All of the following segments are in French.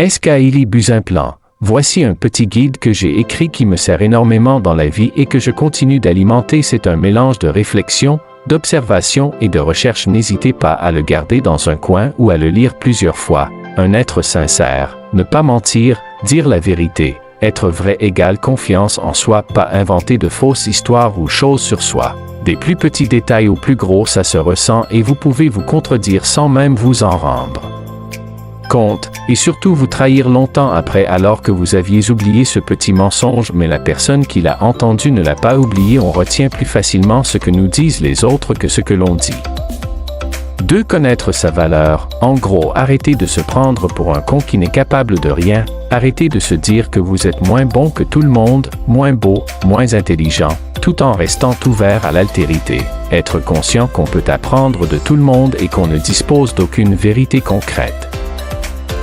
Escaili Buzimplan. Voici un petit guide que j'ai écrit qui me sert énormément dans la vie et que je continue d'alimenter. C'est un mélange de réflexion, d'observation et de recherche. N'hésitez pas à le garder dans un coin ou à le lire plusieurs fois. Un être sincère, ne pas mentir, dire la vérité. Être vrai égale confiance en soi, pas inventer de fausses histoires ou choses sur soi. Des plus petits détails aux plus gros, ça se ressent et vous pouvez vous contredire sans même vous en rendre compte, et surtout vous trahir longtemps après alors que vous aviez oublié ce petit mensonge, mais la personne qui l'a entendu ne l'a pas oublié. On retient plus facilement ce que nous disent les autres que ce que l'on dit. 2. Connaître sa valeur. En gros, arrêtez de se prendre pour un con qui n'est capable de rien. Arrêtez de se dire que vous êtes moins bon que tout le monde, moins beau, moins intelligent, tout en restant ouvert à l'altérité. Être conscient qu'on peut apprendre de tout le monde et qu'on ne dispose d'aucune vérité concrète.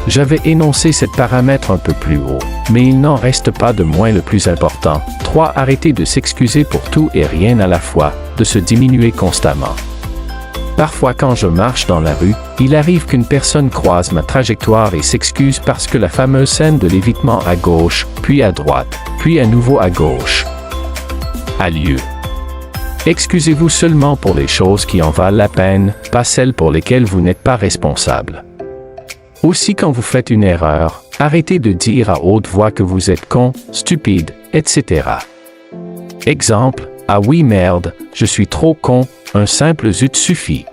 J'avais énoncé cet paramètre un peu plus haut, mais il n'en reste pas de moins le plus important. 3. Arrêtez de s'excuser pour tout et rien à la fois, de se diminuer constamment. Parfois quand je marche dans la rue, il arrive qu'une personne croise ma trajectoire et s'excuse parce que la fameuse scène de l'évitement à gauche, puis à droite, puis à nouveau à gauche a lieu. Excusez-vous seulement pour les choses qui en valent la peine, pas celles pour lesquelles vous n'êtes pas responsable. Aussi quand vous faites une erreur, arrêtez de dire à haute voix que vous êtes con, stupide, etc. Exemple, ah oui merde, je suis trop con, un simple zut suffit.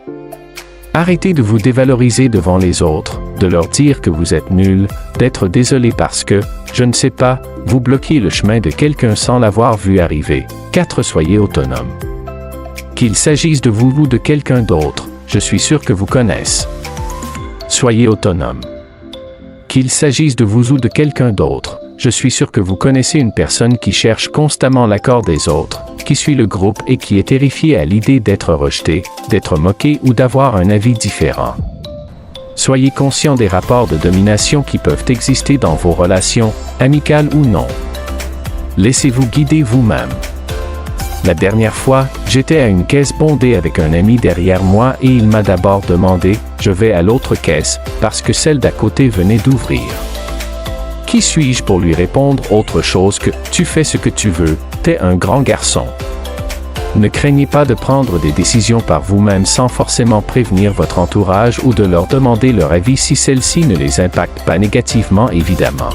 Arrêtez de vous dévaloriser devant les autres, de leur dire que vous êtes nul, d'être désolé parce que, je ne sais pas, vous bloquez le chemin de quelqu'un sans l'avoir vu arriver. 4. Soyez autonome. Qu'il s'agisse de vous ou de quelqu'un d'autre, je suis sûr que vous connaissez. Soyez autonome. Qu'il s'agisse de vous ou de quelqu'un d'autre, je suis sûr que vous connaissez une personne qui cherche constamment l'accord des autres, qui suit le groupe et qui est terrifiée à l'idée d'être rejeté, d'être moqué ou d'avoir un avis différent. Soyez conscient des rapports de domination qui peuvent exister dans vos relations, amicales ou non. Laissez-vous guider vous-même. La dernière fois, j'étais à une caisse bondée avec un ami derrière moi et il m'a d'abord demandé « Je vais à l'autre caisse » parce que celle d'à côté venait d'ouvrir. Qui suis-je pour lui répondre autre chose que « Tu fais ce que tu veux, t'es un grand garçon ». Ne craignez pas de prendre des décisions par vous-même sans forcément prévenir votre entourage ou de leur demander leur avis si celle-ci ne les impacte pas négativement évidemment.